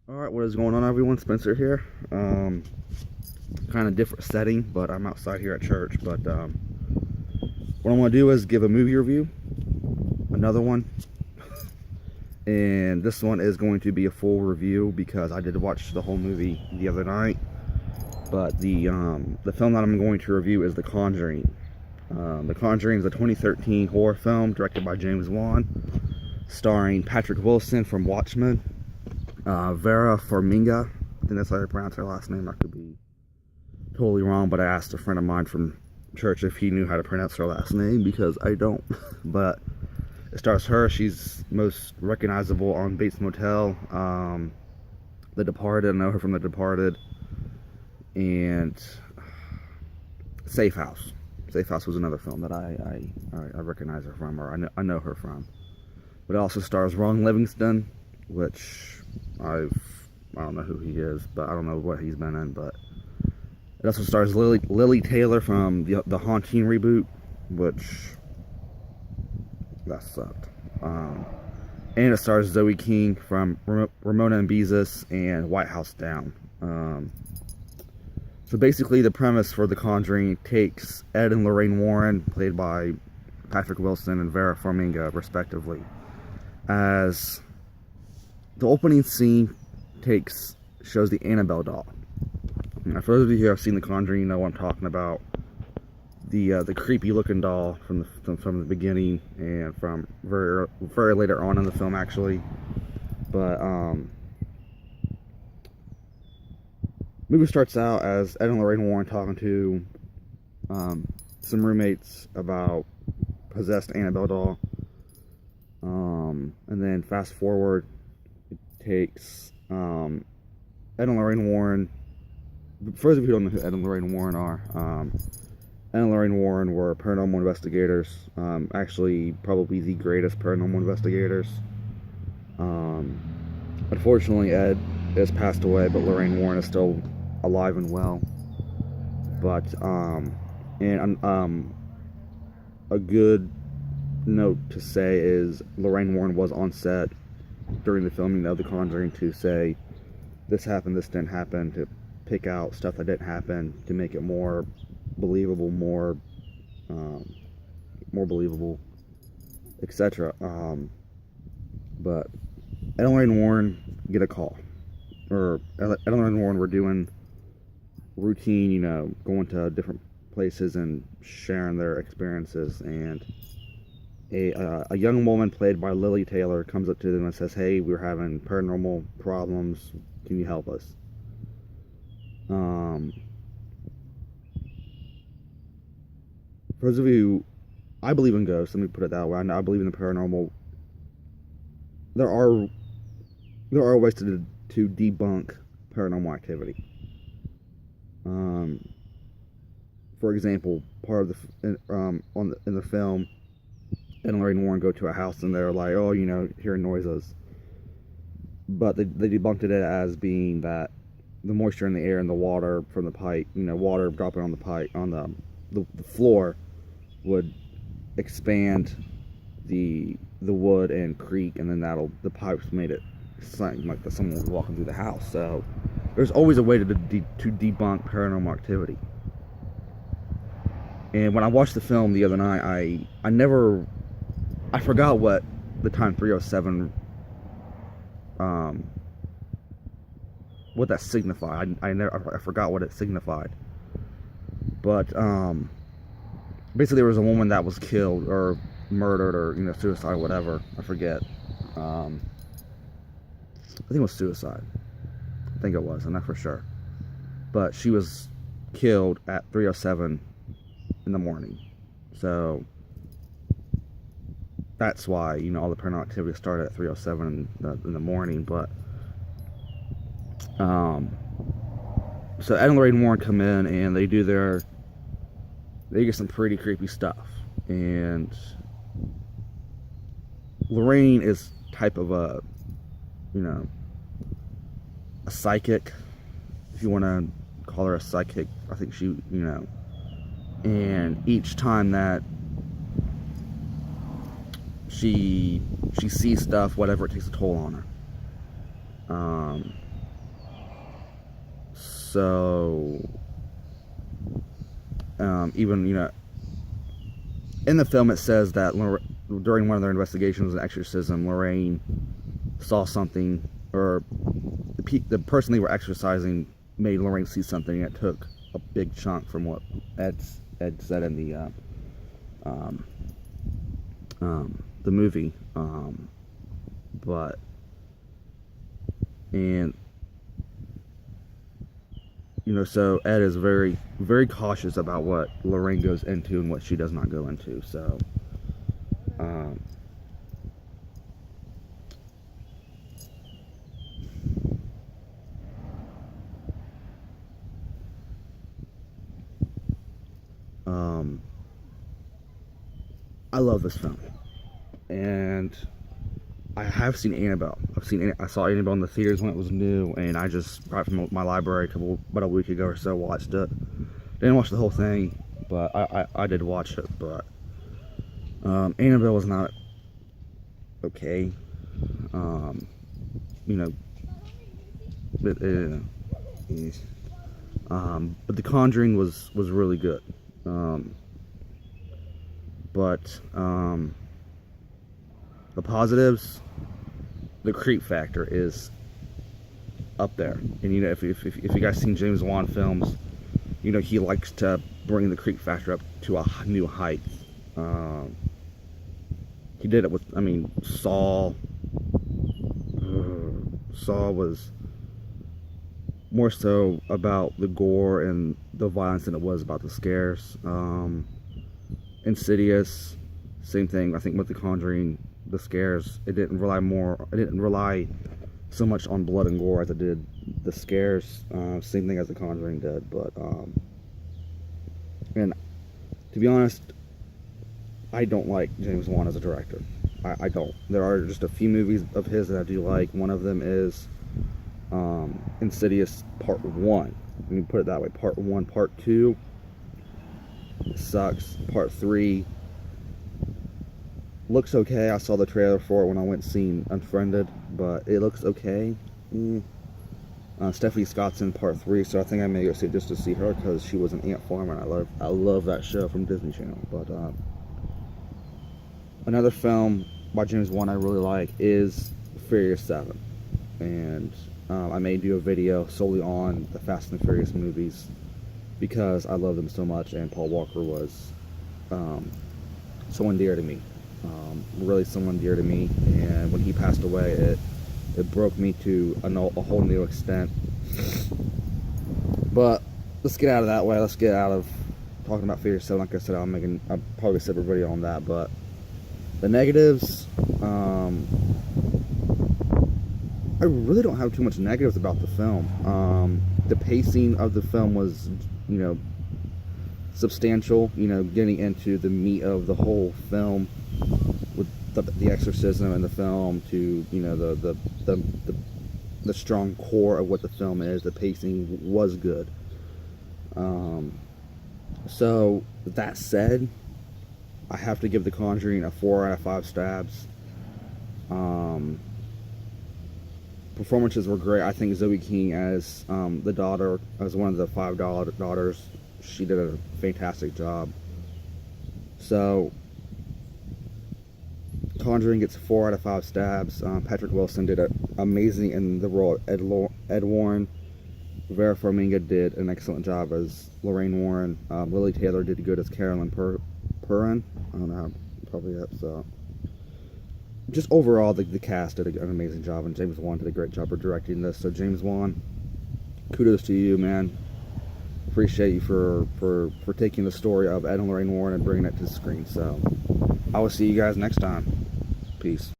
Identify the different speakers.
Speaker 1: Alright, what is going on, everyone? Spencer here. Kind of different setting, but I'm outside here at church. But what I'm going to do is give a movie review, another one, and this one is going to be a full review because I did watch the whole movie the other night. But the film that I'm going to review is The Conjuring. The Conjuring is a 2013 horror film directed by James Wan, starring Patrick Wilson from Watchmen. Vera Farmiga, I think that's how you pronounce her last name. I could be totally wrong, but I asked a friend of mine from church if he knew how to pronounce her last name because I don't. But it stars her. She's most recognizable on Bates Motel, The Departed. I know her from The Departed, and Safe House. Safe House was another film that I recognize her from, or I know her from. But it also stars Ron Livingston, which I don't know who he is, but I don't know what he's been in. But it also stars Lily Taylor from the Haunting reboot, which that sucked. And it stars Zoe King from Ramona and Beezus and White House Down. So basically, the premise for The Conjuring takes Ed and Lorraine Warren, played by Patrick Wilson and Vera Farmiga, respectively, as the opening scene shows the Annabelle doll. Now, for those of you who have seen The Conjuring, you know what I'm talking about. The creepy looking doll from the beginning and from very later on in the film, actually. But movie starts out as Ed and Lorraine Warren talking to some roommates about possessed Annabelle doll. And then fast forward, it takes Ed and Lorraine Warren. For those of you who don't know who Ed and Lorraine Warren are, Ed and Lorraine Warren were paranormal investigators. Actually, probably the greatest paranormal investigators. Unfortunately, Ed has passed away, but Lorraine Warren is still alive and well. But a good note to say is Lorraine Warren was on set during the filming of The Conjuring to say this happened, this didn't happen, to pick out stuff that didn't happen to make it more believable, more believable, etc. But Ed and Lorraine Warren get a call, or Ed and Lorraine Warren were doing routine, going to different places and sharing their experiences, and a young woman played by Lily Taylor comes up to them and says, "Hey, we're having paranormal problems. Can you help us?" For those of you, I believe in ghosts. Let me put it that way. I believe in the paranormal. There are ways to debunk paranormal activity. For example, part of in the film, Ed and Lorraine Warren go to a house and they're like, "Oh, hearing noises," but they debunked it as being that the moisture in the air and the water from the pipe, water dropping on the pipe on the floor, would expand the wood and creak, and then the pipes made it sound like that someone was walking through the house. So there's always a way to debunk paranormal activity. And when I watched the film the other night, I forgot what the time 307, what that signified. I forgot what it signified. But basically, there was a woman that was killed or murdered or suicide, whatever. I forget. I think it was suicide. I think it was. I'm not for sure. But she was killed at 3:07 in the morning. So that's why all the paranormal activity started at 3:07 in the morning. But so Ed and Lorraine Warren come in and they get some pretty creepy stuff. And Lorraine is type of a psychic, if you want to call her a psychic. I think she, and each time that she sees stuff, whatever, it takes a toll on her. So, even, in the film it says that during one of their investigations an exorcism, Lorraine saw something, or the person they were exorcising made Lorraine see something, and it took a big chunk from what Ed said in the movie. So Ed is very, very cautious about what Lorraine goes into and what she does not go into. So, I love this film, and I have seen Annabelle. I saw Annabelle in the theaters when it was new, and I just got from my library about a week ago or so, watched it. Didn't watch the whole thing, but I did watch it. But Annabelle was not okay. But The Conjuring was really good. But the positives, the creep factor is up there. And if you guys seen James Wan films, he likes to bring the creep factor up to a new height. He did it with, Saw. Saw was more so about the gore and the violence than it was about the scares. Insidious, same thing. I think with The Conjuring, the scares, it didn't rely so much on blood and gore as it did the scares. Same thing as The Conjuring did. But and to be honest, I don't like James Wan as a director. I don't. There are just a few movies of his that I do like. One of them is Insidious Part 1. Let me put it that way. Part 1. Part 2 sucks. Part 3 looks okay. I saw the trailer for it when I went and seen Unfriended, but it looks okay. Stephanie Scott's in Part 3, so I think I may go see it just to see her, because she was an Ant Farmer, and I love that show from Disney Channel. But another film by James Wan I really like is Furious 7, and I may do a video solely on the Fast and the Furious movies, because I love them so much, and Paul Walker was someone dear to me, really someone dear to me, and when he passed away, it broke me to a whole new extent. But let's get out of that way. Let's get out of talking about Furious 7. Like I said, I'll probably a separate video on that. But the negatives, I really don't have too much negatives about the film. The pacing of the film was, substantial. Getting into the meat of the whole film with the exorcism in the film to the strong core of what the film is. The pacing was good. So that said, I have to give The Conjuring a 4 out of 5 stabs. Performances were great. I think Zoe King as the daughter, as one of the 5 daughters, she did a fantastic job. So Conjuring gets 4 out of 5 stabs. Patrick Wilson did amazing in the role of Ed Warren. Vera Farmiga did an excellent job as Lorraine Warren. Lily Taylor did good as Carolyn Perrin. I don't know how, probably that. So just overall, the cast did an amazing job, and James Wan did a great job of directing this. So James Wan, kudos to you, man. Appreciate you for taking the story of Ed and Lorraine Warren and bringing it to the screen. So I will see you guys next time. Peace.